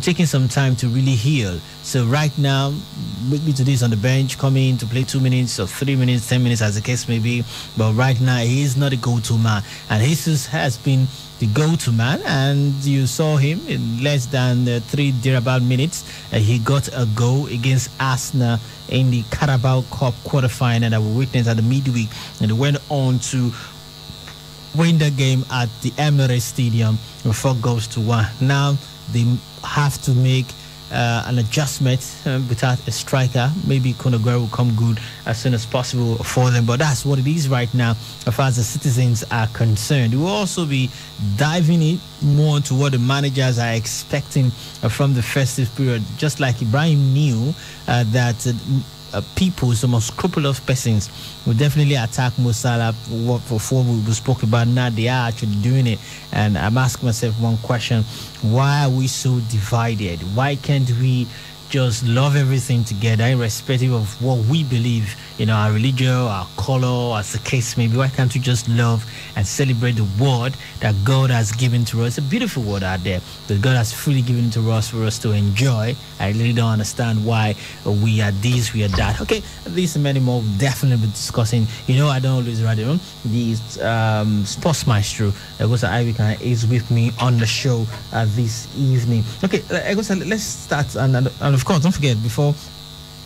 taking some time to really heal. So right now, maybe today is on the bench, coming to play 2 minutes or 3 minutes, 10 minutes, as the case may be. But right now, he is not a go-to man. And Jesus has been the go-to man, and you saw him in less than 3 thereabout minutes. He got a goal against Arsenal in the Carabao Cup quarterfinal that we witnessed at the midweek, and they went on to win the game at the Emirates Stadium with 4-1. Now they have to make an adjustment without a striker. Maybe Kun Aguero will come good as soon as possible for them, but that's what it is right now as far as the citizens are concerned. We'll also be diving in more to what the managers are expecting from the festive period. Just like Ibrahim knew that people, some scrupulous persons, will definitely attack Mo Salah for we spoke about. Now they are actually doing it, and I'm asking myself one question: why are we so divided? Why can't we just love everything together, irrespective of what we believe, our religion, our color, as the case may be? Why can't we just love and celebrate the word that God has given to us? It's a beautiful word out there that God has freely given to us for us to enjoy. I really don't understand why we are this, we are that. Okay, these and many more we'll definitely be discussing. I don't always write it on. The sports maestro, Egosa Ivikan, is with me on the show this evening. Okay, Egosa, let's start, and of course, don't forget, before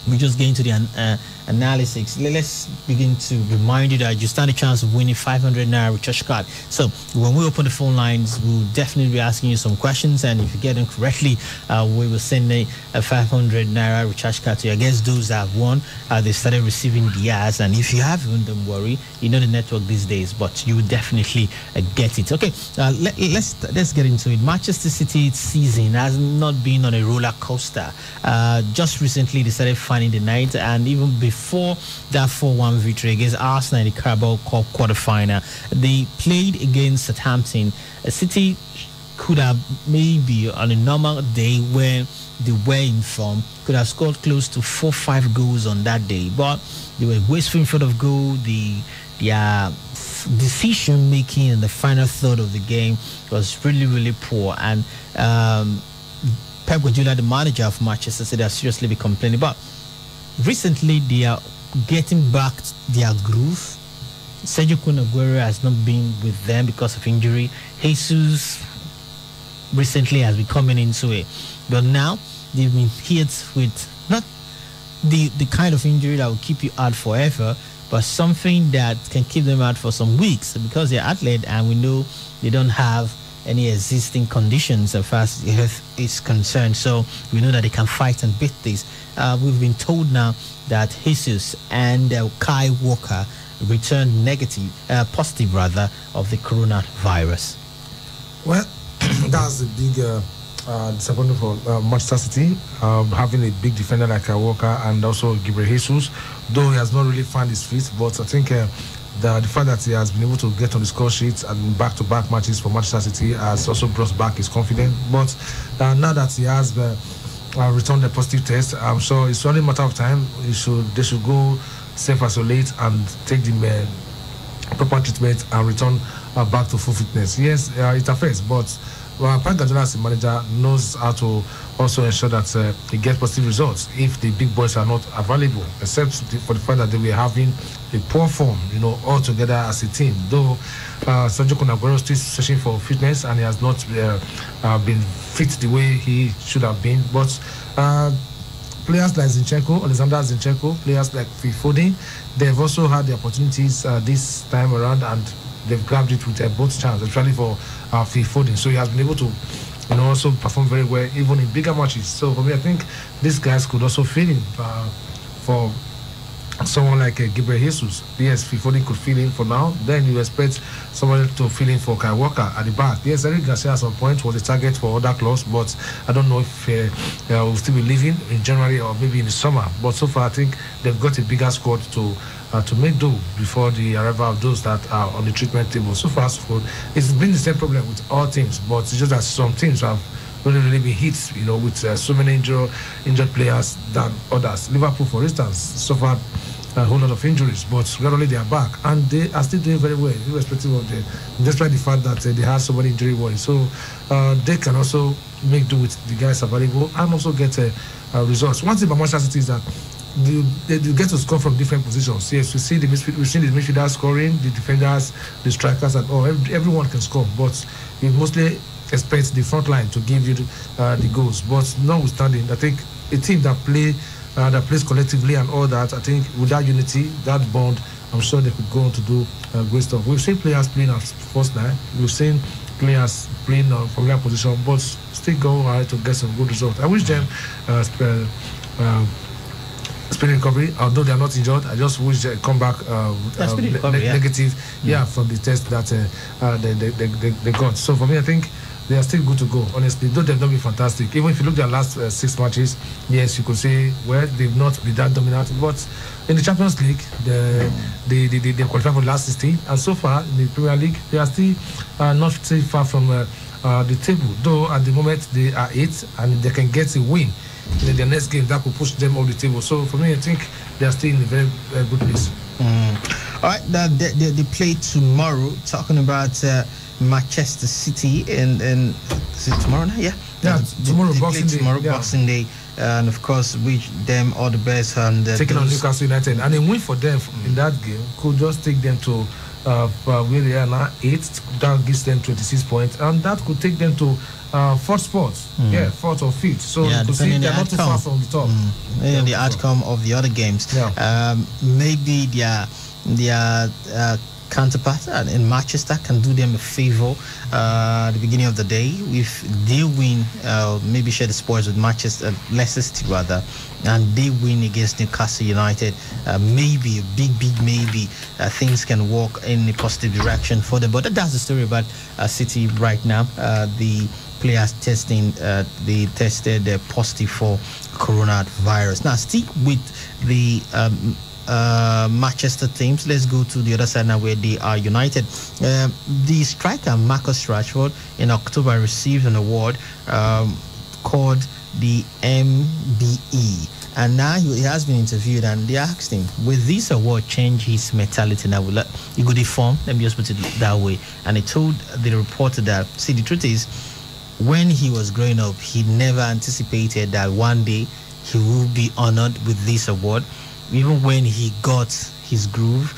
we just get into the analysis, let's begin to remind you that you stand a chance of winning 500 Naira recharge card. So when we open the phone lines, we'll definitely be asking you some questions, and if you get them correctly, we will send a 500 Naira recharge card to you. I guess those that have won, they started receiving the ads, and if you haven't, don't worry, the network these days, but you will definitely get it. Okay, let's get into it. Manchester City season has not been on a roller coaster. Just recently they started finding the night, and even before that 4-1 victory against Arsenal in the Carabao Cup quarterfinal, they played against Southampton. City could have, maybe on a normal day when they were in form, could have scored close to 4-5 goals on that day, but they were wasteful in front of goal. Their decision making in the final third of the game was really, really poor, and Pep Guardiola, the manager of Manchester City, has seriously been complaining. But recently, they are getting back their groove. Sergio Kun Aguero has not been with them because of injury. Jesus recently has been coming into it, but now they've been hit with not the kind of injury that will keep you out forever, but something that can keep them out for some weeks, because they're athletes, and we know they don't have any existing conditions as far as health is concerned. So we know that they can fight and beat this. We've been told now that Jesus and Kai Walker returned positive rather, of the coronavirus. Well, that's a big disappointment for Manchester City, having a big defender like Kai Walker and also Gabriel Jesus, though he has not really found his feet. But I think the fact that he has been able to get on the score sheet and back-to-back matches for Manchester City has also brought back his confidence. But now that he has returned a positive test, I'm sure it's only a matter of time. They should go self-isolate and take the proper treatment and return back to full fitness. Yes, it affects, but Pep Guardiola as a manager knows how to also ensure that he gets positive results if the big boys are not available, except for the fact that they were having a poor form, all together as a team. Though Sergio Kun Aguero is still searching for fitness, and he has not been fit the way he should have been. But players like Alexander Zinchenko, players like Phil Foden, they've also had the opportunities this time around, and they've grabbed it with both chances, especially for Phil Foden. So he has been able to also perform very well, even in bigger matches. So for me, I think these guys could also fill in for someone like Gabriel Jesus. Yes, Phil Foden could fill in for now. Then you expect someone to fill in for Kai Walker at the back. Yes, Eric Garcia at some point was a target for other clubs, but I don't know if we'll still be leaving in January or maybe in the summer. But so far, I think they've got a bigger squad to make do before the arrival of those that are on the treatment table. So far, so good. It's been the same problem with all teams, but it's just that some teams have really been hit, with so many injured players than others. Liverpool, for instance, so far a whole lot of injuries, but gradually they are back and they are still doing very well, irrespective of despite the fact that they had so many injury worries. So they can also make do with the guys available and also get results. One thing about Manchester City is that they get to score from different positions. Yes, we've seen the midfielders scoring, the defenders, the strikers, and all. Everyone can score, but you mostly expect the front line to give you the goals. But notwithstanding, I think a team that plays collectively and all that, I think with that unity, that bond, I'm sure they could go on to do great stuff. We've seen players playing at first line. We've seen players playing from their position, but still go ahead to get some good results. I wish them speedy recovery, although they are not injured. I just wish they come back negative from the test that they got. So for me, I think they are still good to go, honestly, though they've not been fantastic. Even if you look at their last 6 matches, yes, you could say, well, they've not been that dominant, but in the Champions League, they qualified for the last 16, and so far in the Premier League, they are still not too far from the table, though at the moment they are 8th, and they can get a win in their next game that could push them off the table. So for me, I think they are still in a very good place. All right, they play tomorrow. Talking about Manchester City and is it tomorrow now? Tomorrow, Boxing Day, and of course wish them all the best. And taking on Newcastle United, and a win for them in that game could just take them to where they are now, 8th. That gives them 26 points, and that could take them to 4th spot, 4th or 5th. So you could see they're not too far from the top. The outcome of the other games, maybe their counterpart in Manchester can do them a favor at the beginning of the day. If they win, maybe share the spoils with Leicester City rather, and they win against Newcastle United, maybe a big maybe, things can walk in a positive direction for them. But that's the story about City right now. The players they tested positive for coronavirus. Now stick with the Manchester teams. Let's go to the other side now where they are united. The striker Marcus Rashford in October received an award called the MBE, and now he has been interviewed and they asked him, will this award change his mentality? Now he go deform, let me just put it that way. And he told the reporter that, see, the truth is, when he was growing up, he never anticipated that one day he will be honored with this award. Even when he got his groove,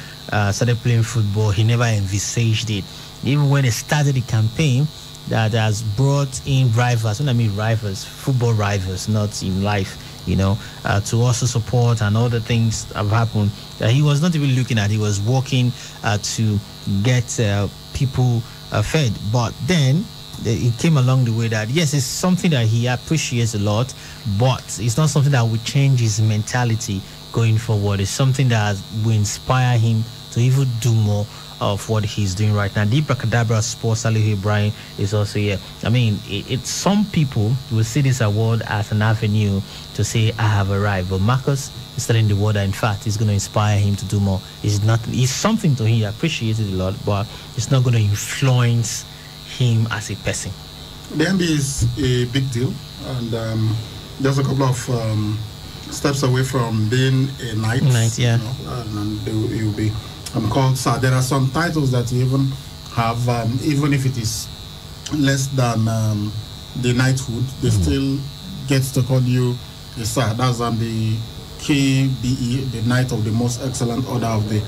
started playing football, he never envisaged it. Even when he started the campaign that has brought in rivals, when I mean rivals, football rivals, not in life, to also support, and other things have happened that he was not even looking at. He was working to get people fed. But then it came along the way that, yes, it's something that he appreciates a lot, but it's not something that would change his mentality going forward. It's something that will inspire him to even do more of what he's doing right now. The Bracadabra Sports, Salihu Ibrahim is also here. I mean, it's some people will see this award as an avenue to say, I have arrived. But Marcus is telling the world that, in fact, it's going to inspire him to do more. It's something to him. He appreciates it a lot, but it's not going to influence him as a person. The MB is a big deal, and just a couple of steps away from being a knight. And you'll be called sir. There are some titles that you even have, even if it is less than the knighthood, they still get to call you a sir. That's the KBE, the Knight of the Most Excellent Order of the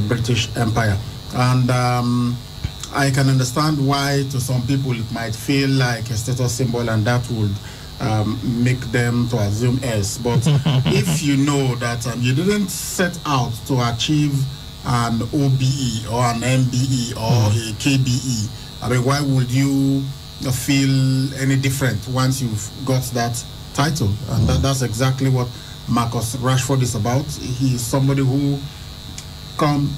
British Empire. And I can understand why to some people it might feel like a status symbol, and that would make them to assume S. But if you know that you didn't set out to achieve an OBE or an MBE or a KBE, I mean, why would you feel any different once you've got that title? And that's exactly what Marcus Rashford is about. He is somebody who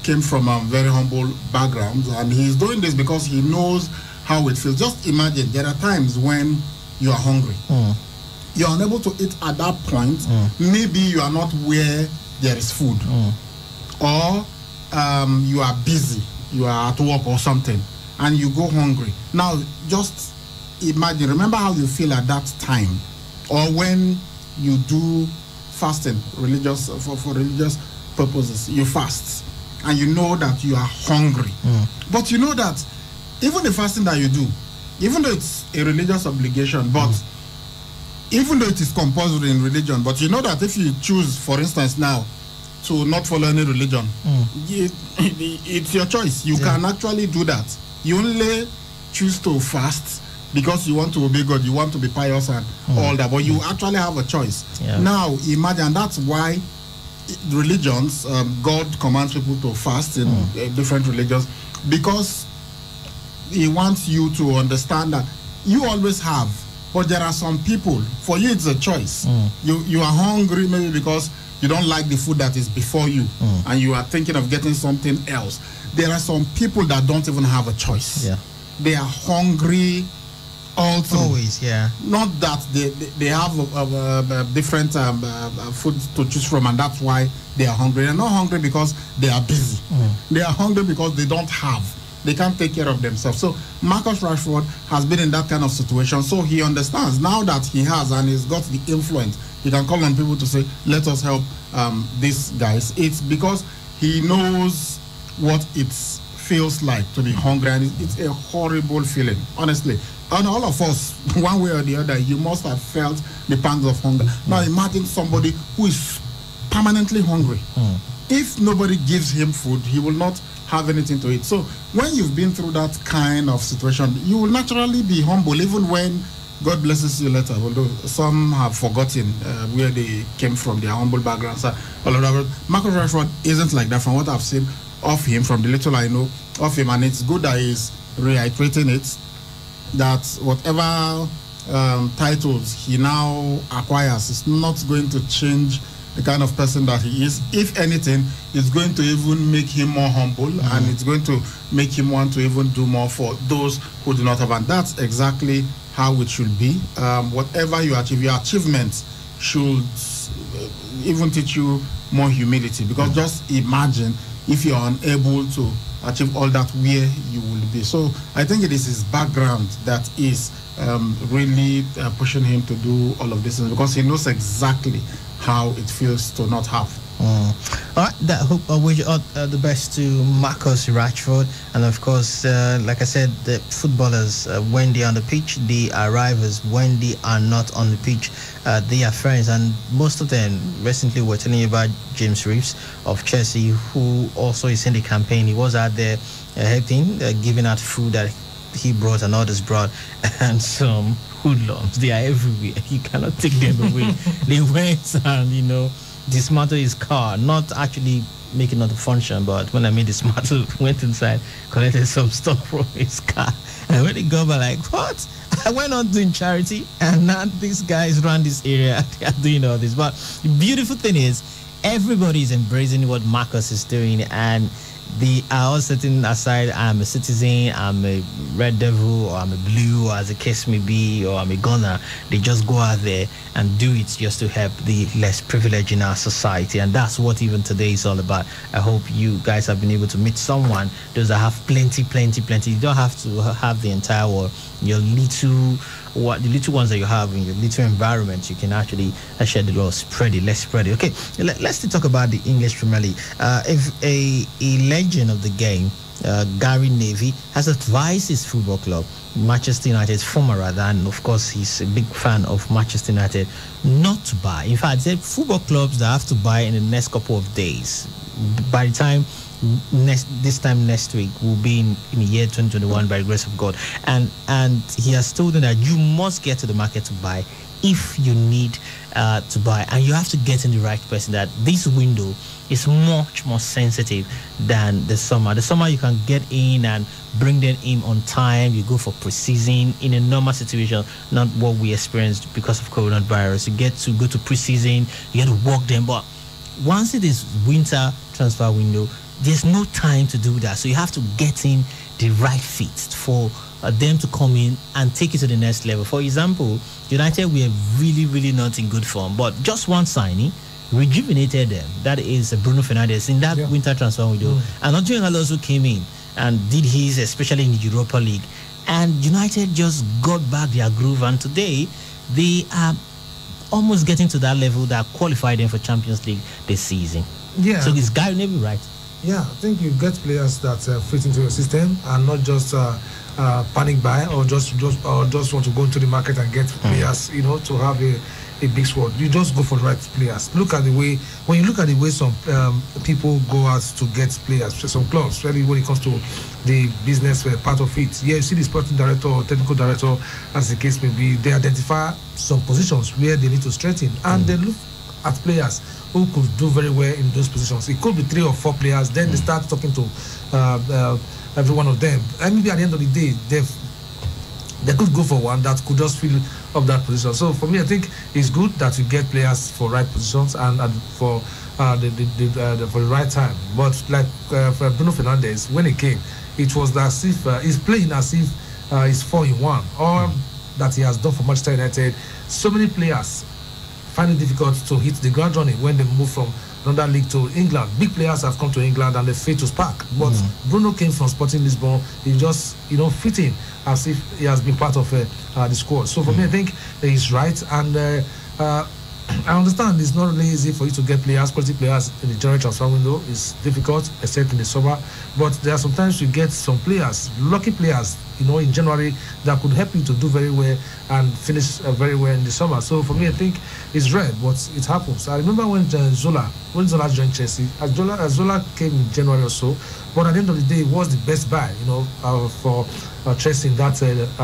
came from a very humble background, and he's doing this because he knows how it feels. Just imagine, there are times when you are hungry. You are unable to eat at that point. Maybe you are not where there is food. Or you are busy. You are at work or something, and you go hungry. Now, just imagine, remember how you feel at that time. Or when you do fasting, for religious purposes. You fast, and you know that you are hungry. But you know that even the fasting that you do, even though it's a religious obligation, but even though it is compulsory in religion, but you know that if you choose, for instance, now to not follow any religion, it's your choice. You can actually do that. You only choose to fast because you want to obey God, you want to be pious and all that, but you actually have a choice. Now, imagine, that's why religions, God commands people to fast in different religions, because he wants you to understand that you always have, but there are some people, for you it's a choice. You are hungry maybe because you don't like the food that is before you, and you are thinking of getting something else. There are some people that don't even have a choice. They are hungry also. Always, Not that they have different food to choose from, and that's why they are hungry. They're not hungry because they are busy. They are hungry because they don't have. They can't take care of themselves. So Marcus Rashford has been in that kind of situation. So he understands now that he has, and he's got the influence. He can call on people to say, let us help these guys. It's because he knows what it feels like to be hungry, and it's a horrible feeling, honestly. And all of us, one way or the other, you must have felt the pangs of hunger. Now imagine somebody who is permanently hungry. If nobody gives him food, he will not have anything to eat. So when you've been through that kind of situation, you will naturally be humble, even when God blesses you later, although some have forgotten where they came from, their humble backgrounds. Marcus Rashford isn't like that, from what I've seen of him, from the little I know of him, and it's good that he's reiterating it, that whatever titles he now acquires is not going to change the kind of person that he is. If anything, it's going to even make him more humble, and it's going to make him want to even do more for those who do not have. And that's exactly how it should be. Whatever you achieve, your achievements should even teach you more humility, because just imagine if you're unable to achieve all that, where you will be. So I think it is his background that is really pushing him to do all of this, because he knows exactly how it feels to not have. All right, I wish all the best to Marcus Rashford, and of course, like I said, the footballers, when they are on the pitch, they are rivals. When they are not on the pitch, they are friends. And most of them, recently we're telling you about James Reeves of Chelsea, who also is in the campaign. He was out there helping, giving out food that he brought and others brought, and some hoodlums, they are everywhere. You cannot take them away. They went and dismantled his car, not actually making it function, but when I mean dismantle, went inside, collected some stuff from his car, and when they go back, like, what? I went on doing charity, and now these guys run this area, they are doing all this. But the beautiful thing is, everybody is embracing what Marcus is doing, and they are all sitting aside. I'm a citizen, I'm a Red Devil, or I'm a Blue, or as the case may be, or I'm a Gunner. They just go out there and do it just to help the less privileged in our society. And that's what even today is all about. I hope you guys have been able to meet someone, those that have plenty. You don't have to have the entire world. Your the little ones that you have in your little environment, you can actually share the love, spread it. Let's spread it. Okay, let's talk about the English Premier League. If a legend of the game, Gary Neville, has advised his football club, Manchester United, former rather, and of course he's a big fan of Manchester United, not to buy. In fact, there are football clubs that have to buy in the next couple of days. By the time this time next week will be in the year 2021 by the grace of God, and he has told them that you must get to the market to buy if you need to buy, and you have to get in the right person. That this window is much more sensitive than the summer. The summer you can get in and bring them in on time. You go for pre-season in a normal situation, not what we experienced because of coronavirus. You get to go to pre-season, you get to work them, but once it is winter transfer window, there's no time to do that. So you have to get in the right fit for them to come in and take it to the next level. For example, United were really not in good form, but just one signing rejuvenated them. That is Bruno Fernandes in that winter transfer window. And Antonio Alonso came in and did his, especially in the Europa League. And United just got back their groove, and today they are almost getting to that level that qualified them for Champions League this season. Yeah. So this guy may be right. Yeah, I think you get players that fit into your system and not just panic buy or just want to go into the market and get players, to have a big squad. You just go for the right players. When you look at the way some people go out to get players, some clubs, especially when it comes to the business part of it. Yeah, you see the sporting director or technical director, as the case may be, they identify some positions where they need to strengthen, and they look at players who could do very well in those positions. It could be 3 or 4 players. Then they start talking to every one of them, and maybe at the end of the day, they could go for one that could just fill up that position. So for me, I think it's good that you get players for right positions and for for the right time. But like for Bruno Fernandes, when he came, it was as if he's playing as if he's 4-in-1, or that he has done for Manchester United. So many players find it difficult to hit the ground running when they move from another league to England. Big players have come to England and they fail to spark. But Bruno came from Sporting Lisbon. He just, fit in as if he has been part of the squad. So for me, I think he's right. And I understand it's not really easy for you to get quality players in the January transfer window. It's difficult, except in the summer. But there are sometimes you get some players, lucky players, in January that could help you to do very well and finish very well in the summer. So for me, I think it's rare, but it happens. I remember when Zola joined Chelsea, Zola came in January or so, but at the end of the day, it was the best buy, for Chelsea in that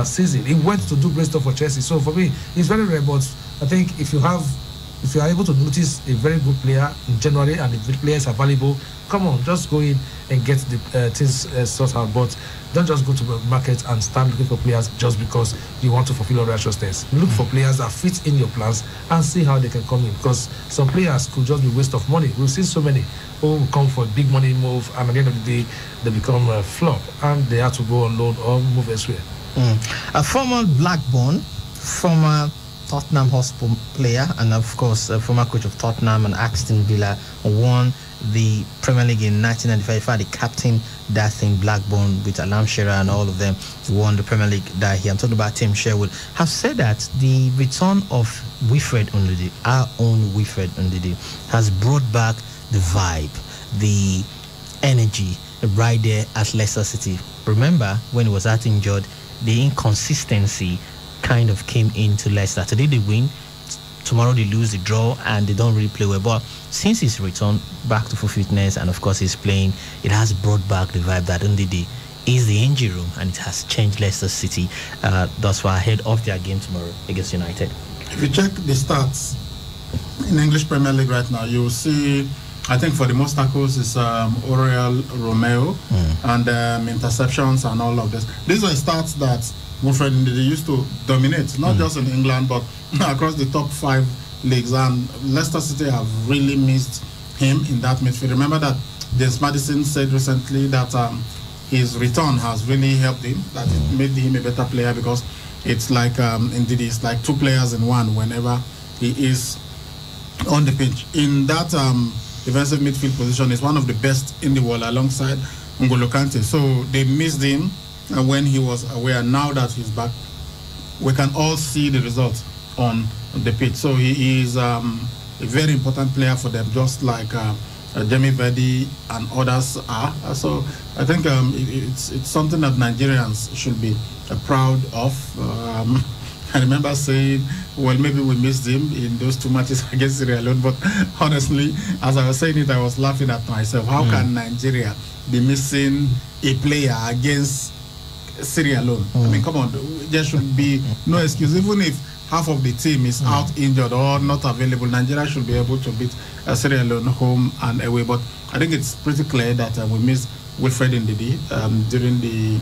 season. He went to do great stuff for Chelsea. So for me, it's very rare, but I think if you are able to notice a very good player in January and the players are valuable, come on, just go in and get the things sorted out. But don't just go to the market and start looking for players just because you want to fulfill all righteousness. Look for players that fit in your plans and see how they can come in. Because some players could just be waste of money. We've seen so many who come for a big money move, and at the end of the day, they become a flop and they have to go on loan or move elsewhere. A former Blackburn, former Tottenham Hotspur player, and of course a former coach of Tottenham and Aston Villa, won the Premier League in 1995. In fact, the captain that thing, Blackburn, with Alam Shearer and all of them, won the Premier League that year. I'm talking about Tim Sherwood. Have said that the return of Wilfred Ndidi, our own Wilfred Ndidi, has brought back the vibe, the energy right there at Leicester City. Remember when he was out injured, the inconsistency kind of came into Leicester. Today they win, tomorrow they lose, they draw, and they don't really play well. But since his return back to full fitness, and of course he's playing, it has brought back the vibe that Ndidi is the engine room, and it has changed Leicester City thus far ahead of their game tomorrow against United. If you check the stats in English Premier League right now, you will see, I think for the most tackles is Oriol Romeo and interceptions and all of this. These are stats that Wilfred Ndidi used to dominate, not just in England, but across the top 5 leagues. And Leicester City have really missed him in that midfield. Remember that James Maddison said recently that his return has really helped him, that it made him a better player, because it's like Ndidi is like 2 players in one whenever he is on the pitch. In that defensive midfield position, is one of the best in the world alongside N'Golo Kante. So they missed him when he was away. Now that he's back, we can all see the results on the pitch. So he is a very important player for them, just like Jamie Vardy and others are. So I think it's something that Nigerians should be proud of. I remember saying, well, maybe we missed him in those 2 matches against Sierra Leone, but honestly, as I was saying it, I was laughing at myself. How can Nigeria be missing a player against Sierra Leone? I mean, come on, there should be no excuse. Even if half of the team is out injured or not available, Nigeria should be able to beat Sierra Leone home and away. But I think it's pretty clear that we missed Wilfred Ndidi during the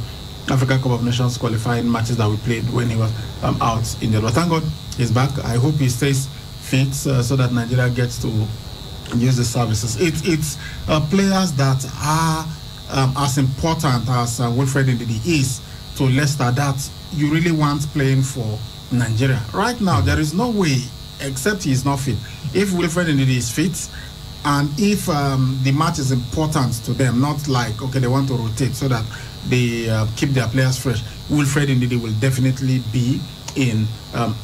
African Cup of Nations qualifying matches that we played when he was out injured. But thank God he's back. I hope he stays fit so that Nigeria gets to use the services. It's players that are as important as Wilfred Ndidi is to Leicester that you really want playing for Nigeria. Right now, there is no way, except he is not fit. If Wilfred Ndidi is fit, and if the match is important to them, not like, okay, they want to rotate so that they keep their players fresh, Wilfred Ndidi will definitely be in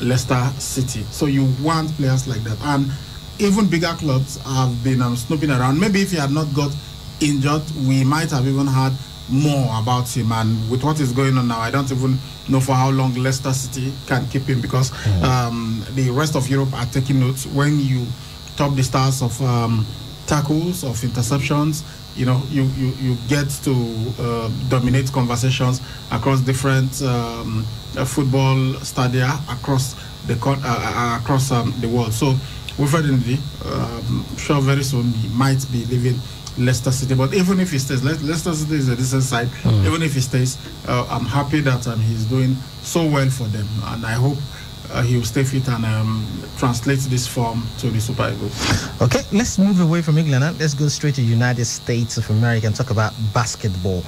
Leicester City. So you want players like that. And even bigger clubs have been snooping around. Maybe if he had not got injured, we might have even had more about him. And with what is going on now, I don't even know for how long Leicester City can keep him, because the rest of Europe are taking notes. When you top the stars of tackles, of interceptions, you know, you get to dominate conversations across different football stadia across the world. So Wilfred Ndidi, sure very soon he might be leaving Leicester City. But even if he stays, Leicester City is a decent side. Even if he stays, I'm happy that he's doing so well for them, and I hope he will stay fit and translate this form to the Super Eagles. Okay, let's move away from England. Let's go straight to the United States of America and talk about basketball.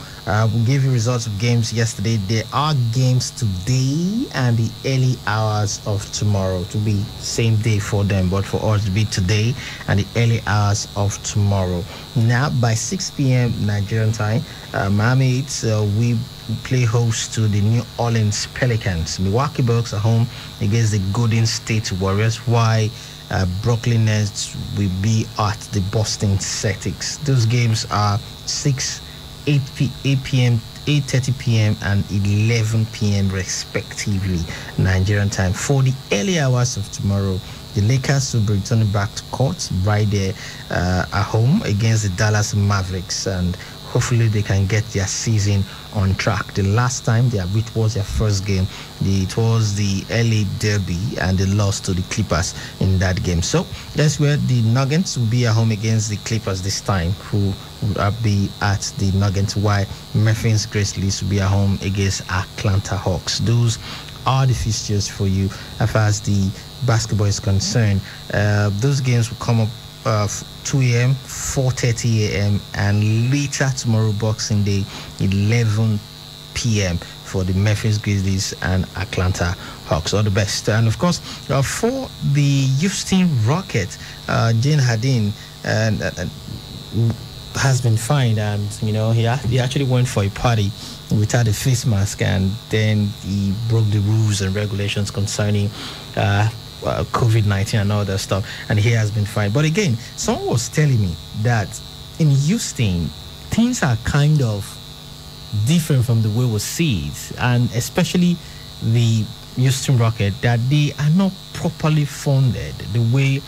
We gave you results of games yesterday. There are games today and the early hours of tomorrow. To be same day for them, but for us to be today and the early hours of tomorrow. Now, by 6 p.m. Nigerian time, Miami Heat, we play host to the New Orleans Pelicans. Milwaukee Bucks are home against the Golden State Warriors, while Brooklyn Nets will be at the Boston Celtics. Those games are 6, 8 p.m., 8:30 p.m. and 11 p.m. respectively, Nigerian time. For the early hours of tomorrow, the Lakers will be returning back to court right there at home against the Dallas Mavericks, and hopefully they can get their season on track. The last time which was their first game, it was the LA Derby, and they lost to the Clippers in that game. So that's where the Nuggets will be at home against the Clippers this time, who will be at the Nuggets, while Memphis Grizzlies will be at home against Atlanta Hawks. Those are the fixtures for you as far as the basketball is concerned. Those games will come up 2 a.m., 4:30 a.m., and later tomorrow, Boxing Day, 11 p.m. for the Memphis Grizzlies and Atlanta Hawks. All the best. And of course, for the Houston Rockets, Jane Hardin has been fined, and he actually went for a party without a face mask, and then he broke the rules and regulations concerning COVID-19 and all that stuff, and he has been fined. But again, someone was telling me that in Houston, things are kind of different from the way we see it, and especially the Houston Rockets, that they are not properly funded the way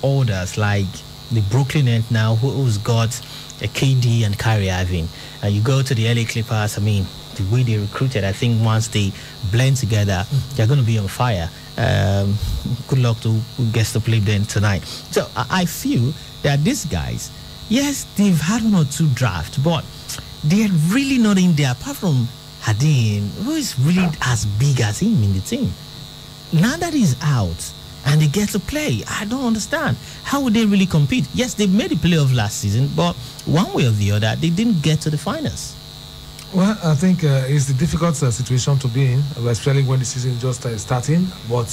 others like the Brooklyn Nets now, who's got a KD and Kyrie Irving. And you go to the LA Clippers, I mean, the way they recruited, I think once they blend together, they're going to be on fire. Good luck to who gets to play them tonight. So I feel that these guys, yes, they've had 1 or 2 drafts, but they're really not in there, apart from Hardin, who is really as big as him in the team. Now that he's out and they get to play, I don't understand. How would they really compete? Yes, they made the playoff last season, but one way or the other, they didn't get to the finals. Well, I think it's a difficult situation to be in, especially when the season is just starting. But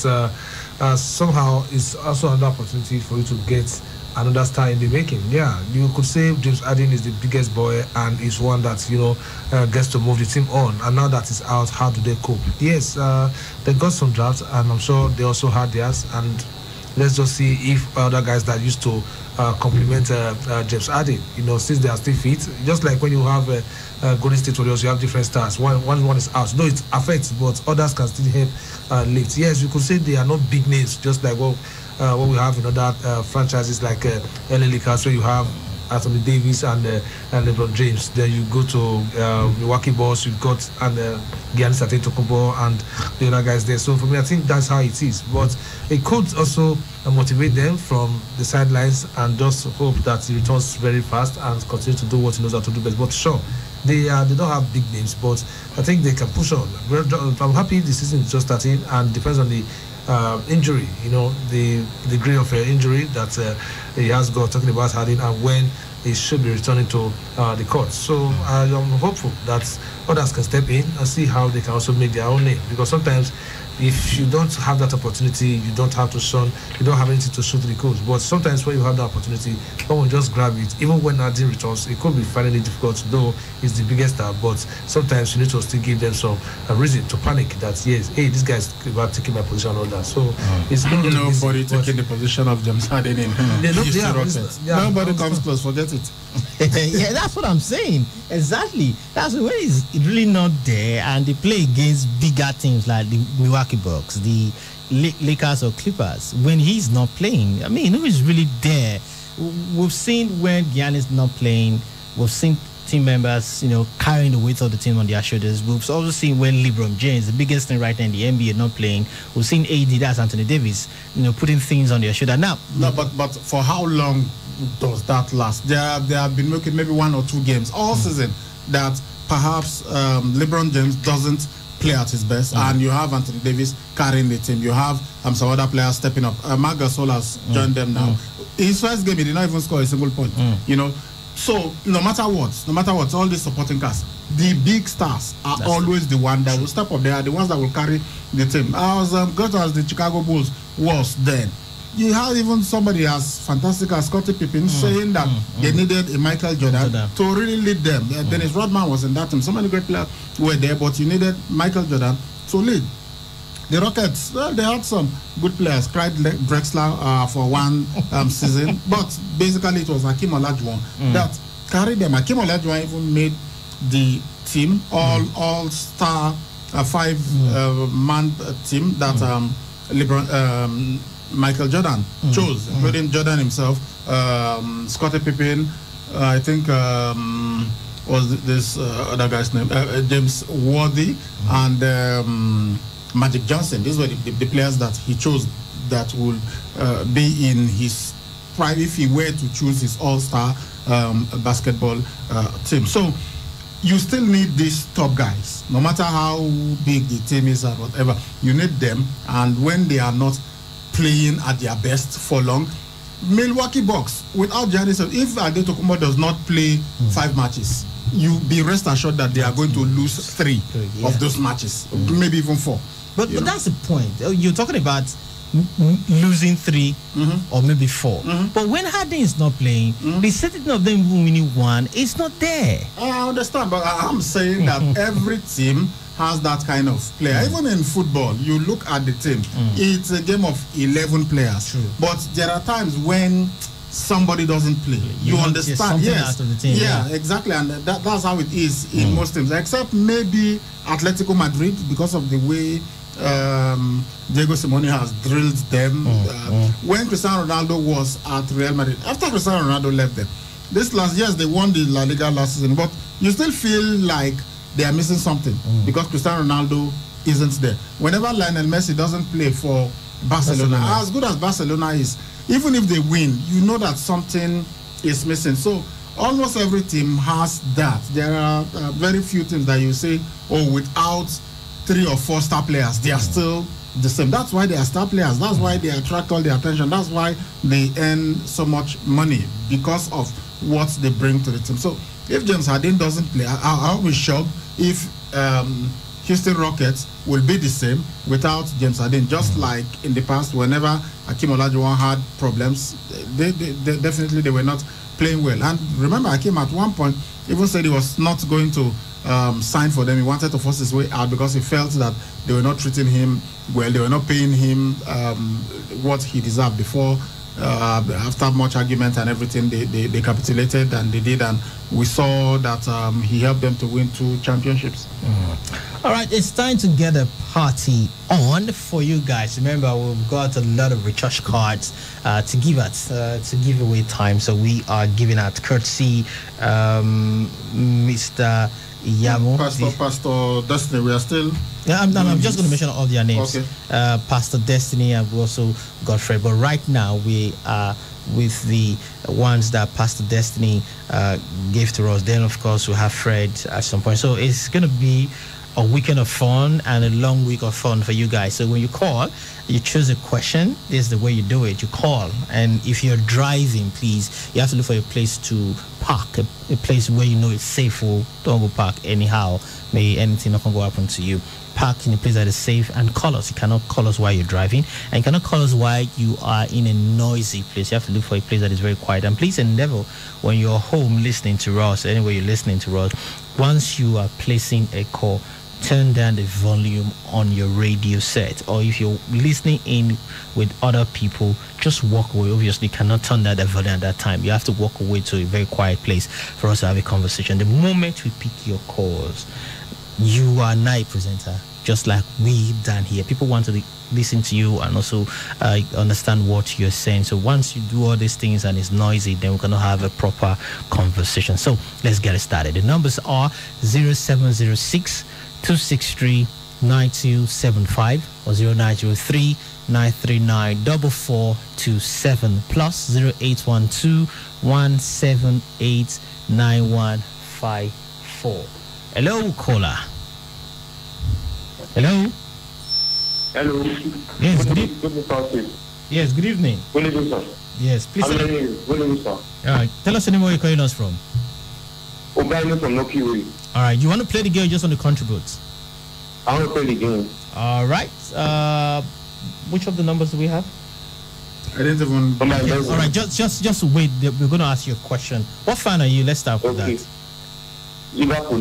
somehow it's also another opportunity for you to get another star in the making. Yeah, you could say James Harden is the biggest boy and is one that gets to move the team on. And now that he's out, how do they cope? Yes, they got some drafts, and I'm sure they also had theirs. And let's just see if other guys that used to complement James Harden, since they are still fit. Just like when you have Golden State Warriors, you have different stars. One is out. No, it affects, but others can still help lift. Yes, you could say they are not big names, just like what we have in other franchises like LA Lakers, where you have Anthony Davis and LeBron James. Then you go to Milwaukee Bucks, you've got Giannis Antetokounmpo and the other guys there. So for me, I think that's how it is. But it could also motivate them from the sidelines and just hope that he returns very fast and continue to do what he knows how to do best. But sure, they don't have big names, but I think they can push on. I'm happy the season is just starting, and depends on the injury, the degree of injury that he has got, talking about Harden, and when he should be returning to the court. So I'm hopeful that others can step in and see how they can also make their own name, because sometimes if you don't have that opportunity, you don't have anything to shoot the goals. But sometimes when you have the opportunity, someone just grab it. Even when Nadim returns, it could be finding it difficult, though he's the biggest star. But sometimes you need to still give them some reason to panic that, yes, hey, this guy's about taking my position and all that. So it's not nobody taking the position of James Harden in nobody comes close, forget it. Yeah, that's what I'm saying. Exactly. That's when he's really not there, and they play against bigger teams like the Milwaukee Bucks, the Lakers or Clippers. When he's not playing, I mean, who is really there? We've seen when Giannis not playing, we've seen team members, carrying the weight of the team on their shoulders. We've also seen when LeBron James, the biggest thing right now in the NBA, not playing. We've seen AD, that's Anthony Davis, putting things on their shoulder. Now, no, but for how long does that last? They have been making maybe 1 or 2 games all season that perhaps LeBron James doesn't play at his best, and you have Anthony Davis carrying the team. You have some other players stepping up. Marc Gasol has joined them now. His first game, he did not even score a single point. So no matter what, all these supporting cast, the big stars are always the one that will step up. They are the ones that will carry the team. As good as the Chicago Bulls was then, you have even somebody as fantastic as Scottie Pippen saying that they needed a Michael Jordan to really lead them. Dennis Rodman was in that team. So many great players were there, but you needed Michael Jordan to lead. The Rockets, they had some good players. Clyde Drexler for one season, but basically it was Hakeem Olajuwon that carried them. Hakeem Olajuwon even made the team, all-star 5-man team that LeBron, Michael Jordan chose, including Jordan himself, Scottie Pippen, I think was this other guy's name, James Worthy, and Magic Johnson. These were the players that he chose that would be in his prime if he were to choose his all-star basketball team. So you still need these top guys, no matter how big the team is or whatever. You need them, and when they are not playing at their best for long, Milwaukee Bucks without Giannis, if Antetokounmpo does not play 5 matches, you be rest assured that they are going to lose 3 of those matches, maybe even 4. But that's the point. You're talking about losing 3 or maybe 4. But when Harden is not playing, the certain of them winning 1 is not there. I understand, but I'm saying that every team has that kind of player. Even in football, you look at the team, it's a game of 11 players. True. But there are times when somebody doesn't play. You understand? Yes. Out of the team, yeah, exactly. And that's how it is in most teams, except maybe Atletico Madrid, because of the way Diego Simeone has drilled them. When Cristiano Ronaldo was at Real Madrid, after Cristiano Ronaldo left them, yes, they won the La Liga last season, but you still feel like they are missing something because Cristiano Ronaldo isn't there. Whenever Lionel Messi doesn't play for Barcelona, as good as Barcelona is, even if they win, you know that something is missing. So almost every team has that. There are very few teams that you say, without 3 or 4 star players, they are still the same. That's why they are star players. That's why they attract all the attention. That's why they earn so much money, because of what they bring to the team. So if James Harden doesn't play, I'll be shocked if Houston Rockets will be the same without James Harden. Just like in the past, whenever Hakeem Olajuwon had problems, they definitely they were not playing well. And remember, Hakeem at one point even said he was not going to sign for them. He wanted to force his way out because he felt that they were not treating him well. They were not paying him what he deserved. Before, after much argument and everything, they capitulated, and they did, and we saw that he helped them to win 2 championships. All right, it's time to get a party on for you guys. Remember, we've got a lot of recharge cards to give out, to give away time. So we are giving out courtesy Mr. Iyamo. Pastor Destiny, we are still... Yeah, I'm just going to mention all their names. Okay. Pastor Destiny, and we also got Fred. But right now, we are with the ones that Pastor Destiny gave to us. Then, of course, we'll have Fred at some point. So it's going to be a weekend of fun and a long week of fun for you guys. So when you call, you choose a question. This is the way you do it. You call, and if you're driving, please, you have to look for a place to park, a place where you know it's safe. Don't go park anyhow. May anything not going to happen to you. park in a place that is safe, and call us. You cannot call us while you're driving, and you cannot call us while you are in a noisy place. You have to look for a place that is very quiet. And please endeavor, when you're home listening to us, anywhere you're listening to us, once you are placing a call, turn down the volume on your radio set. Or if you're listening in with other people, just walk away. Obviously, you cannot turn down the volume at that time. You have to walk away to a very quiet place for us to have a conversation. The moment we pick your calls, you are now a presenter, just like we done here. People want to listen to you and also understand what you're saying. So once you do all these things and it's noisy, then we're going to have a proper conversation. So let's get it started. The numbers are 0706 263 9275 or 0903 939 4427 plus 0812 178 9154. Hello, caller. Hello. Hello. Yes, good evening. Yes, good evening. Good evening, sir. Yes, please. Good evening, sir. All right, tell us anymore you're calling us from. Obaino from Nokiwe. All right, you want to play the game or just on the contributes? I want to play the game. All right. Which of the numbers do we have? I didn't even. Yes, all right, just wait. We're going to ask you a question. What fan are you? Let's start with that. Liverpool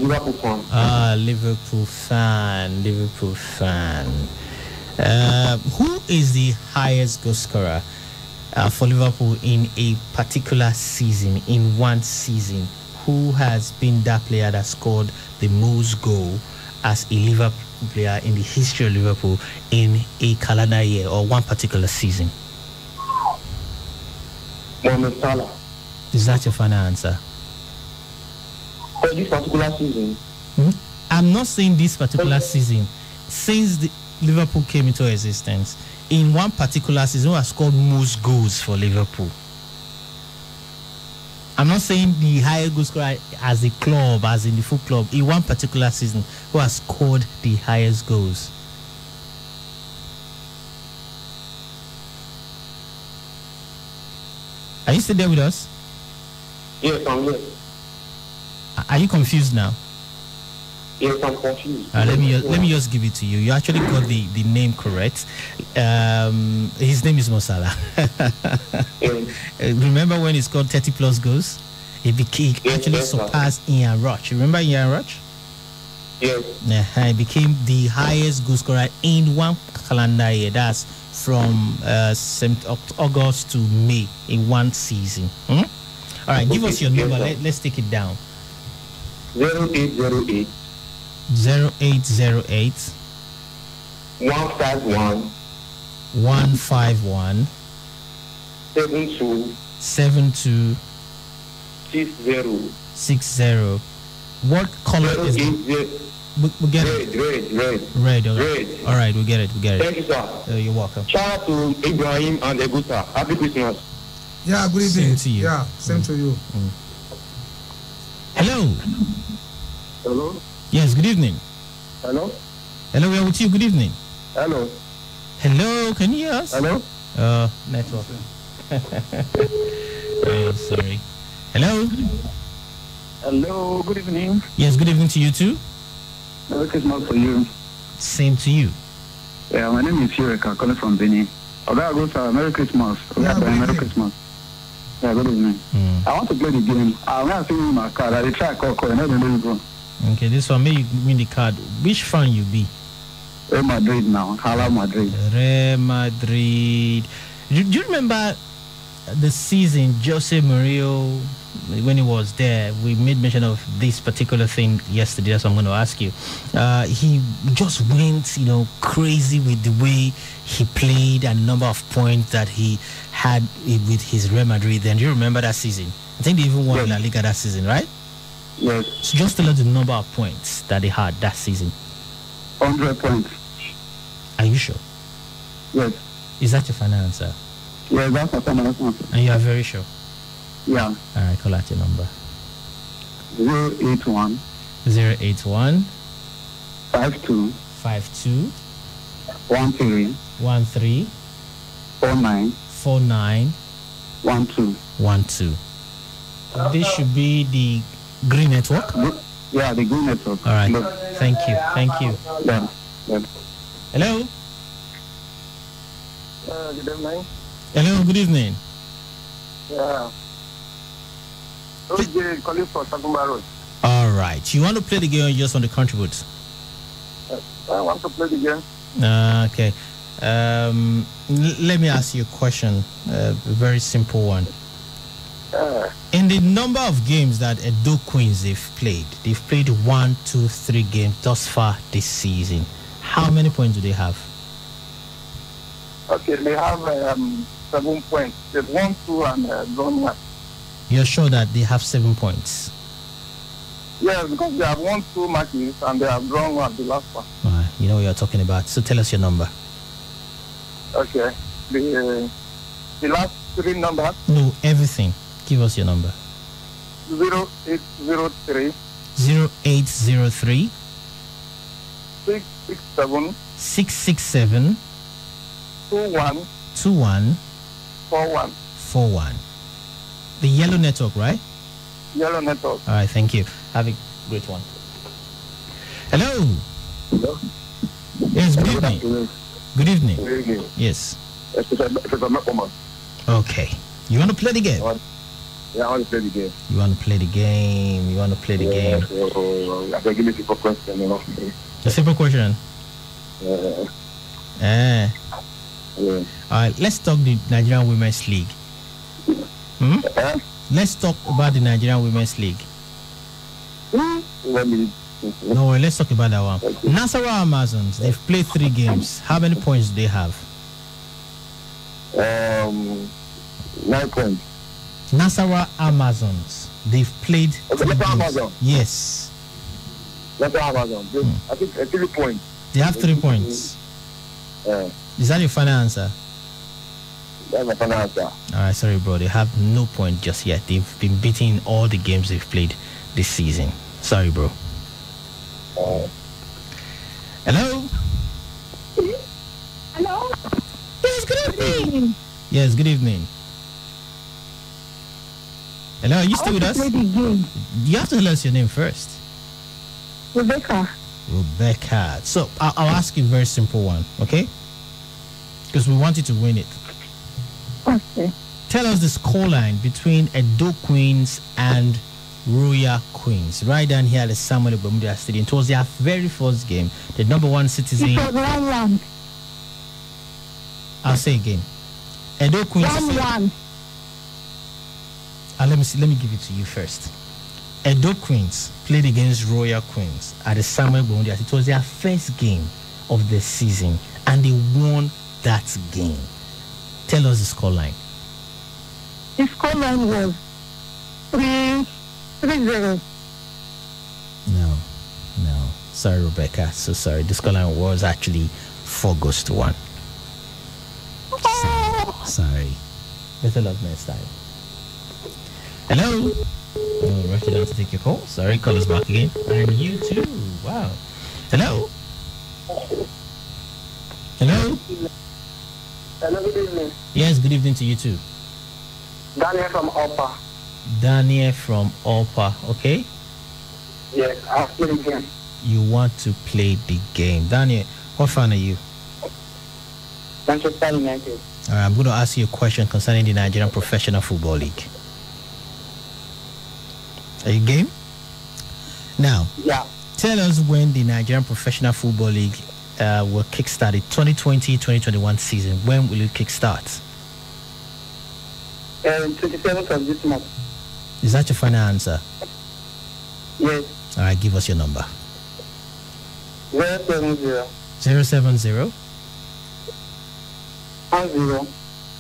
fan. Liverpool fan. Who is the highest goal scorer for Liverpool in a particular season, in one season? Who has been that player that scored the most goal as a Liverpool player in the history of Liverpool in a calendar year or one particular season? Mohamed Salah. Is that your final answer? For this particular season? I'm not saying this particular season. Since Liverpool came into existence, in one particular season, who has scored most goals for Liverpool? I'm not saying the highest goal scorer as a club, as in the full club. In one particular season, who has scored the highest goals? Are you still there with us? Yes, I'm here. Are you confused now? Yes, I'm confused. Let me just give it to you. You actually got the name correct. His name is Mo Salah. Remember when he scored 30 plus goals? He actually surpassed Ian Rush. You remember Ian Rush? Yes. He became the highest goal scorer in one calendar year. That's from August to May in one season. All right, give us your number. Let's take it down. 0808 0808 151 151 72 60 60. What color is it? We get it. Red. All right, we get it. Thank you, sir. You're welcome. Shout out to Ibrahim and Eguta. Happy Christmas. Yeah, good evening. Same to you. Yeah, same to you. Hello. Hello. Yes, good evening. Hello. Hello, we are with you. Good evening. Hello. Hello, can you hear us? Hello. Network. Oh, sorry. Hello. Hello. Good evening. Yes, good evening to you too. Merry Christmas for you. Same to you. Yeah, my name is Yureka, calling from Benin. Merry Christmas. Merry Christmas. Yeah, good evening. I want to play the game. I'm not seeing my card. I try call and I don't know. Okay, this one may you win the card. Which fan you be? Real Madrid now. Hala Madrid. Real Madrid. Do you remember the season Jose Mourinho, when he was there? We made mention of this particular thing yesterday. That's what I'm going to ask you. He just went, crazy with the way he played and number of points that he had with his Real Madrid. Then do you remember that season? I think they even won La Liga that season, right? Yes. So just tell us the number of points that they had that season. 100 points. Are you sure? Yes. Is that your final answer? Yes, that's my final answer. And you are very sure? Yeah. All right, call out your number. 081 081 52 52 13 13 49 49 12. 12. This should be the Green Network. Yeah, the Green Network. All right. Look. Thank you. Yeah. Hello? Good evening. Hello, good evening. Yeah. Okay, calling for Sakumba Road. All right. You want to play the game or you just want to contribute? I want to play the game. Okay. Let me ask you a question. A very simple one. In the number of games that Edo Queens they've played 1, 2, 3 games thus far this season. How many points do they have? Okay, they have 7 points. They've won 2 and drawn 1. You're sure that they have 7 points? Yes, because they have won 2 matches and they have drawn 1 the last one. You know what you're talking about. So tell us your number. Okay. The last 3 numbers? No, everything. Give us your number. 0803 0803 667 667 21 41. The yellow network, right? Yellow network. All right, thank you. Have a great one. Hello. Hello. Yes, good evening. Good evening. Good evening. Yes. Okay. You want to play the game? Yeah, I want to play the game. You want to play the game? You want to play the game? I can give you a simple question, you know. A simple question? Yeah. All right, let's talk the Nigerian Women's League. Let's talk about the Nigerian Women's League. No, let's talk about that one. Nasarawa Amazons, they've played 3 games. How many points do they have? 9 points. Nasarawa Amazons, they've played 3 games. Amazon? Yes. Nasarawa Amazon. I think 3 points. They have 3 points. Is that your final answer? That's my final answer. All right, sorry, bro. They have no point just yet. They've been beating all the games they've played this season. Sorry, bro. Hello? Hello? Yes, good evening. Yes, good evening. Hello, are you still with us? You have to tell us your name first. Rebecca. So, I'll ask you a very simple one, okay? Because we want you to win it. Okay. Tell us the scoreline between Edo Queens and Royal Queens. Right down here at the Samuel Bermuda Stadium. It was their very first game. The number 1 citizen. It was 1-1. I'll say again. Edo Queens. 1-1. Let me give it to you first. Edo Queens played against Royal Queens at the Samuel Bermuda. It was their first game of the season, and they won that game. Tell us the scoreline. The scoreline was 3-0. No. Sorry, Rebecca. So sorry. The scoreline was actually 4-1. Sorry. Better luck next time. Hello. Oh, rush it down to take your call. Sorry, call us back again. And you too. Wow. Hello. Hello. Hello, good evening. Yes, good evening to you too. Daniel from Alpha. Daniel from Alpha. Okay. Yes, I'll play the game. You want to play the game. Daniel, what fan are you? Manchester United. All right, I'm going to ask you a question concerning the Nigerian Professional Football League. Are you game? Now, Yeah. tell us when the Nigerian Professional Football League will kickstart the 2020-2021 season. When will it kickstart? 27th of this month. Is that your final answer? Yes. All right, give us your number. 070 070. 10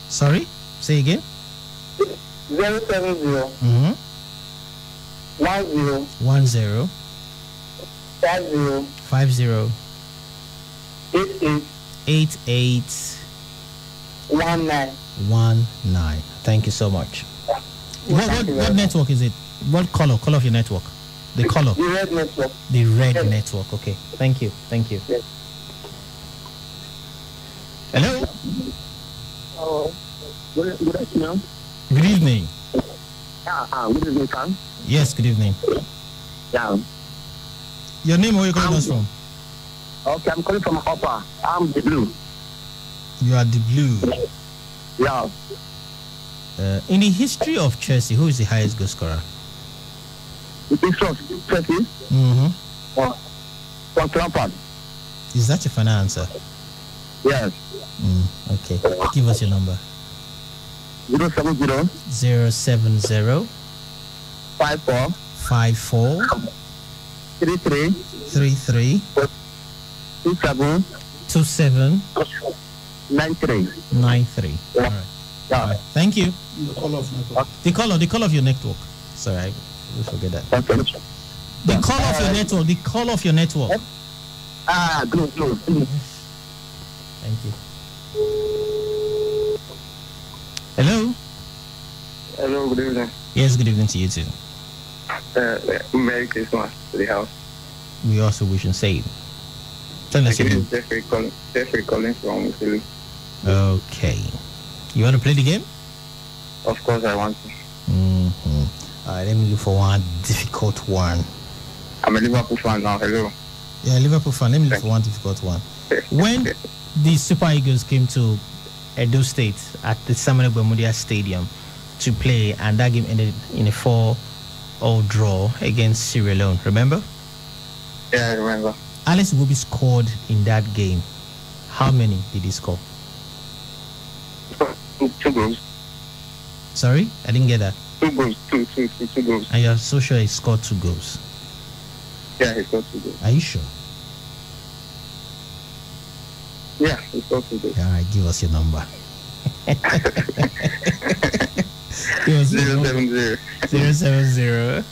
Sorry? Say again. 070 Mm-hmm. 10 10 50 50 88 88 19. Thank you so much. What network is it? What color? Color of your network? The color? The red network. The red network. Okay. Thank you. Yes. Hello? Oh, good afternoon. Good evening. Good evening, Sam. Yes, good evening. Yeah. Your name, where are you calling us from? Okay, I'm calling from Upper. I'm the blue. You are the blue. Yeah. In the history of Chelsea, who is the highest goal scorer? The history of Chelsea? Mm-hmm. Frank Lampard. Is that your final answer? Yes. Okay. Give us your number. 070 070 54 54 33 33 27 27 93. 93. All right. Yeah. All right. Thank you. The color of network. The color of your network. Sorry, I will forget that. Okay. The color of your network. The color of your network. Good. Thank you. Hello. Hello, good evening. Yes, good evening to you too. Merry Christmas to the house. We also wish and say. Tell us your name. Jeffrey calling from Philly. Okay. You want to play the game? Of course, I want to. All right, let me look for one difficult one. I'm a Liverpool fan now. Hello. Yeah, Liverpool fan. Let me look for one difficult one. When the Super Eagles came to Edo State at the Samuel Gbemudia Stadium to play, and that game ended in a 4-0 draw against Sierra Leone, remember? Yeah, I remember. Alex Iwobi scored in that game. How many did he score? 2 goals. Sorry? I didn't get that. 2 goals. 2 goals. And you're so sure he scored 2 goals? Yeah, he scored 2 goals. Are you sure? Yeah, he scored 2 goals. All right, give us your number. Give us 070 070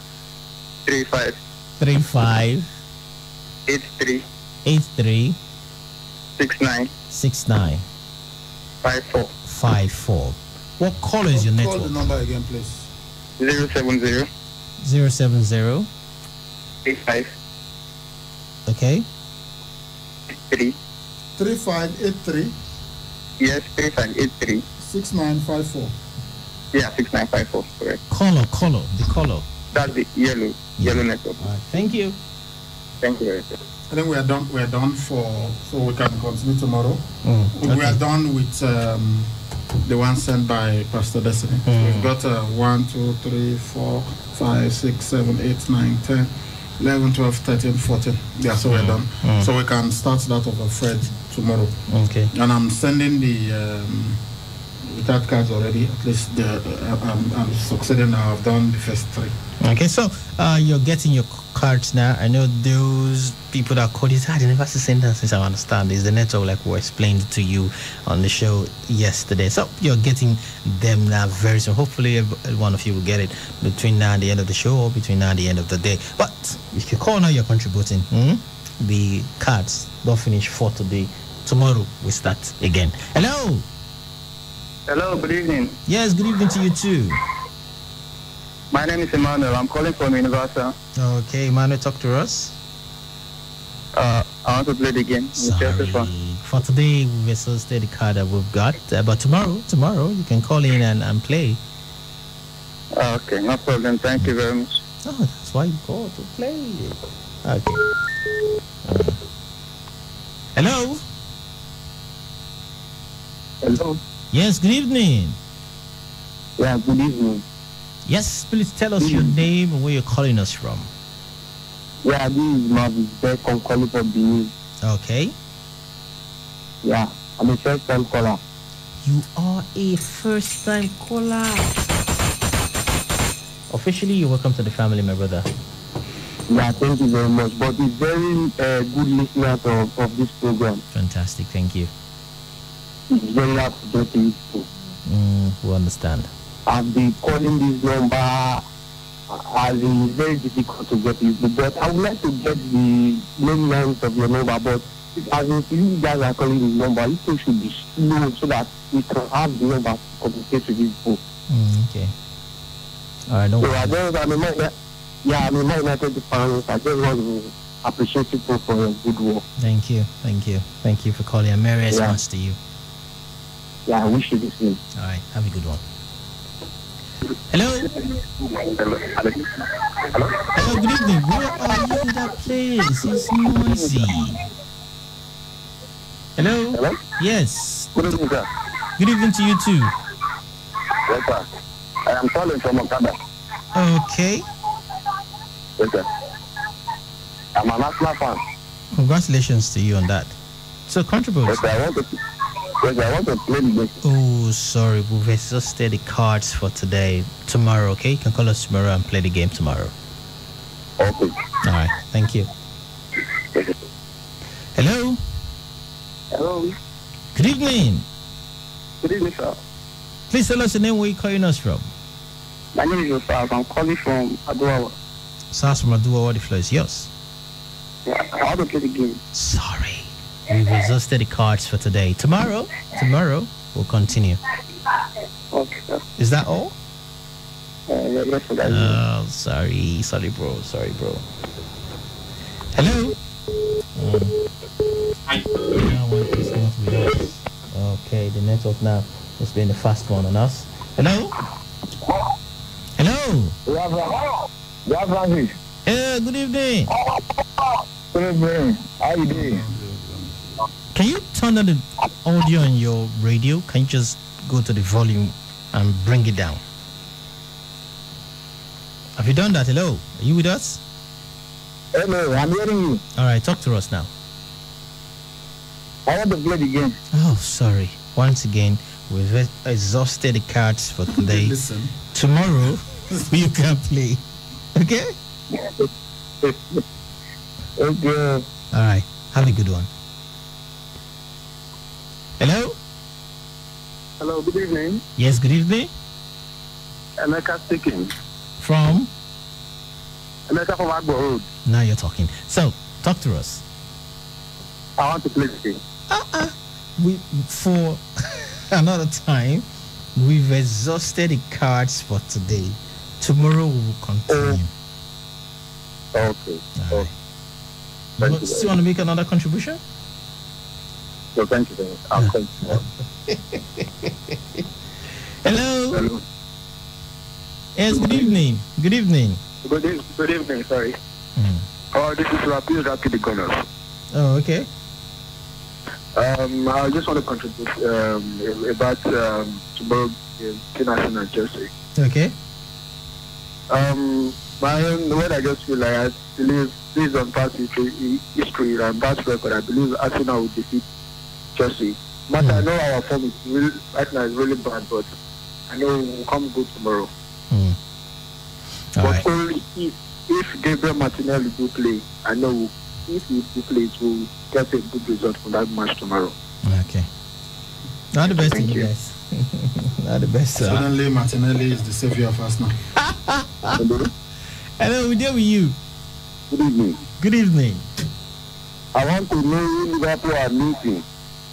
35 35 83 83 69 69 54 54. What color is your Call the network? number again, please. 070 070 85 okay 3 3583 yes 3583 6954. yeah 6954 correct. color the color. That's the yellow network. All right, thank you. Thank you very much. I think we are done. We are done so we can continue tomorrow. Okay. We are done with the one sent by Pastor Destiny. We've got 1, 2, 3, 4, 5, 6, 7, 8, 9, 10, 11, 12, 13, 14. Yeah, so we're done. So we can start that over Fred tomorrow. Okay. And I'm sending the card cards already. At least I'm succeeding now. I've done the first 3. Okay, so you're getting your cards now. I know those people that called it, they never see sentences. I understand. It's the network, like we explained to you on the show yesterday. So you're getting them now very soon. Hopefully, one of you will get it between now and the end of the show, or between now and the end of the day. But if you call now, you're contributing. The cards don't finish for today. Tomorrow we start again. Hello. Hello, good evening. Yes, good evening to you too. My name is Emmanuel. I'm calling from Universal. Okay, Emmanuel, talk to us. I want to play the game. Sorry. For today, we've exhausted the card that we've got. But tomorrow, you can call in and play. Okay, no problem. Thank you very much. Oh, that's why you call to play. Okay. Hello? Hello? Yes, good evening. Yeah, good evening. Yes, please tell us your name and where you're calling us from. Yeah, this is Marvin Beck. I'm calling from Benin. Okay. Yeah, I'm a first-time caller. You are a first-time caller. Officially, you're welcome to the family, my brother. Yeah, thank you very much. But it's very good listener of this program. Fantastic, thank you. It's very hard to get to it. We understand. I've been calling this number as it's very difficult to get it. But I would like to get the main lines of your number. But as you guys are calling this number, it should be slow so that we can have the number to communicate with people. Okay. All right, don't worry. I'm a United fan. I just want to appreciate people for your good work. Thank you. Thank you for calling. And Merry Christmas to you. Yeah, I wish you the same. All right, have a good one. Hello? Hello? Hello, good evening. Where are you in that place? It's noisy. Hello? Hello? Yes. Good evening, sir. Good evening to you too. Yes, sir. I am calling from Okada. Okay. Yes, sir. I'm an Arsenal fan. Congratulations to you on that. So contribute. Yes, sir. I want to play the game. Oh, sorry. We've exhausted the cards for today. Tomorrow, okay? You can call us tomorrow and play the game tomorrow. Okay. All right. Thank you. Hello? Hello. Good evening. Good evening, sir. Please tell us the name where you're calling us from. My name is Joseph. I'm calling from Adua. Sars from Adua, the floor is yours. Yeah, I want to play the game. Sorry. We've exhausted the cards for today. Tomorrow we'll continue. Okay, sir. Is that all? Yes, sir. Oh, sorry, bro. Hello. Now one is not with us. Okay, the network now is being a fast one on us. Hello. Yeah, Francis. Good evening. Good evening. How you doing? Can you turn on the audio on your radio? Can you just go to the volume and bring it down? Have you done that? Hello? Are you with us? Hello, I'm hearing you. All right, talk to us now. I want to play the game. Oh, sorry. Once again, we've exhausted the cards for today. Listen. Tomorrow, you can play. Okay? Okay. All right. Have a good one. Hello? Hello, good evening. Yes, good evening. Emeka speaking. From? Emeka from Agbo Road. Now you're talking. So, talk to us. I want to play the game. For another time, we've exhausted the cards for today. Tomorrow we will continue. Okay. All right. You still want to make another contribution? So thank you very much. I'll come tomorrow. Hello? Hello. Yes, good evening. Good evening. Good evening, sorry. This is Rapid the Gunners. Oh, okay. I just want to contribute about tomorrow Arsenal and Chelsea. Okay. What I just feel like, I believe, based on past history and past record, I believe Arsenal will defeat Chelsea. But I know our form is really, right now is really bad, but I know we'll come good tomorrow. All but right. only if Gabriel Martinelli do play, I know if he plays, we'll get a good result from that match tomorrow. Okay. Not the best to Thank you you. guys. Not the best. Suddenly, Martinelli is the savior of Arsenal. Hello, we're there with you. Good evening. Good evening. I want to know who Liverpool are meeting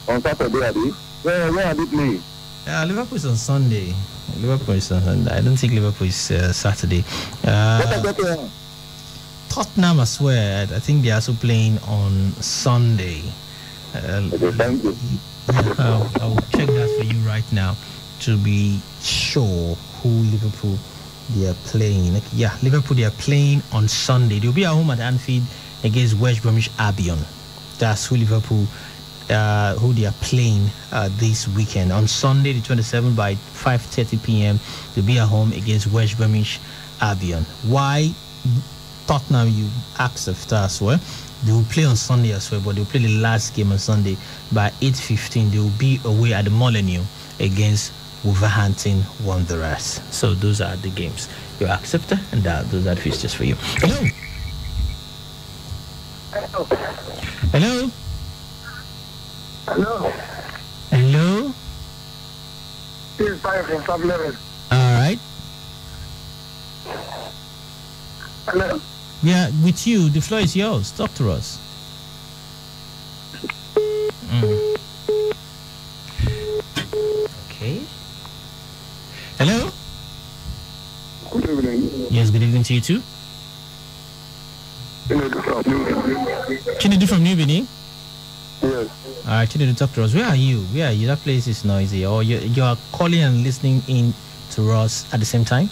on Saturday, are they? Where are they playing? Liverpool is on Sunday. Liverpool is on Sunday. I don't think Liverpool is Saturday. What about Tottenham as well. I think they're also playing on Sunday. Okay, thank you. I'll check that for you right now to be sure who Liverpool they are playing. Yeah, Liverpool they are playing on Sunday. They'll be at home at Anfield against West Bromwich Albion. That's who Liverpool who they are playing this weekend. On Sunday the 27th by 5:30 p.m. they'll be at home against West Bromwich Albion. Why Tottenham, you asked after as well? They will play on Sunday as well, but they'll play the last game on Sunday by 8:15. They will be away at the Molineux against Wolverhampton Wanderers. So those are the games you accepted, and those are the fixtures for you. Hello. Hello. Hello. Hello. This is Fire from Sub 11. All right. Hello. Yeah, with you. The floor is yours. Talk to us. Okay. Hello. Good evening. Yes, good evening to you too. Chinedu from New Benin. Yes. All right, Chinedu, talk to us. Where are you? That place is noisy. Or you are calling and listening in to us at the same time?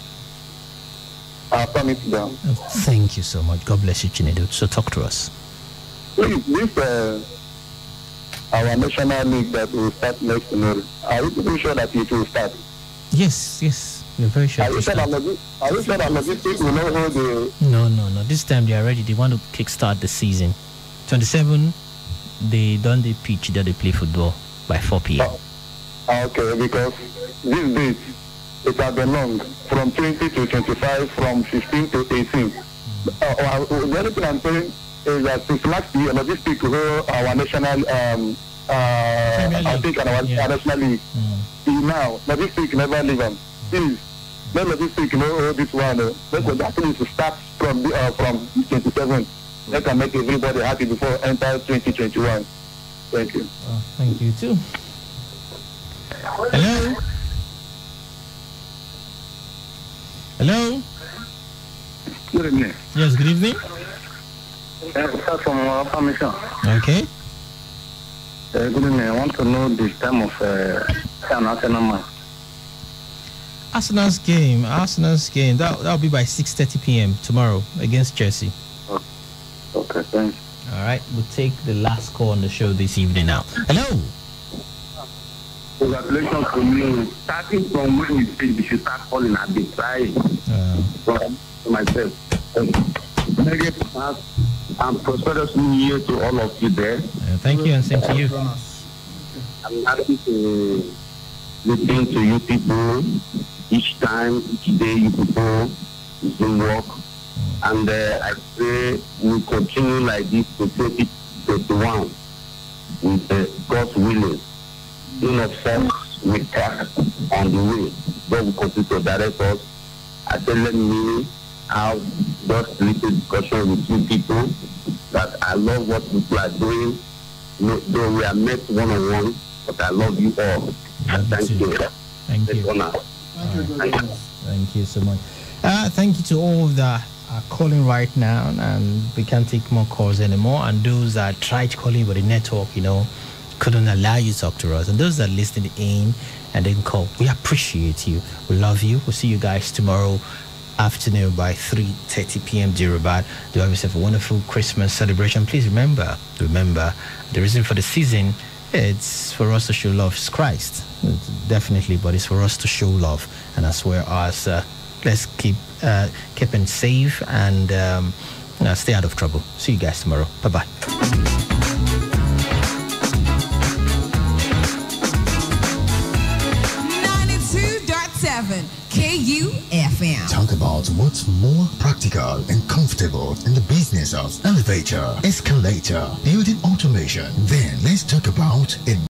I promise down. Thank you so much. God bless you, Chinedu. So talk to us. Please, this our national league that will start next tomorrow. Are you pretty sure that it will start? Yes, we're very sure. Are you sure that logistics will not hold the... No. This time they are ready. They want to kickstart the season. 27, they done the pitch that they play football by 4 p.m. Okay, because this date, it has been long, from 20 to 25, from 15 to 18. The only thing I'm saying is that since last year, logistics hold our national, I think our national league. Now, logistics never leave them. Please, let logistics know this one. Let's actually start from 27. Let can make everybody happy before enter 2021. Thank you. Thank you too. Hello? Hello? Good evening. Yes, good evening. Start from our permission. Okay. Good evening. I want to know the time of Arsenal match. Arsenal's game, that'll be by 6:30 p.m. tomorrow against Chelsea. Okay, thanks. All right, we'll take the last call on the show this evening now. Hello? Congratulations to you. Starting from when you said we should start calling at the try from myself. Merry Christmas and prosperous New Year to all of you there. Thank you, and same to you. I'm happy to listen to you people each time, each day you people do work. And I pray we continue like this to 2021 with God's willing. In of sense, we track on the way. God will continue to direct us. I said, let me have just little discussion with you people that I love what people are doing. No, though we are met one-on-one, but I love you all. Thank you. Thank you. Thank you so much. Thank you to all that are calling right now, and we can't take more calls anymore. And those that tried calling but the network, couldn't allow you to talk to us. And those that listened in and didn't call, we appreciate you. We love you. We'll see you guys tomorrow afternoon by 3:30 p.m. Rabat. Do have yourself a wonderful Christmas celebration. Please remember, the reason for the season, it's for us to show love. It's Christ, definitely, but it's for us to show love. And as well as let's keeping safe and stay out of trouble. See you guys tomorrow. Bye-bye. KUFM. Talk about what's more practical and comfortable in the business of elevator, escalator, building automation. Then let's talk about a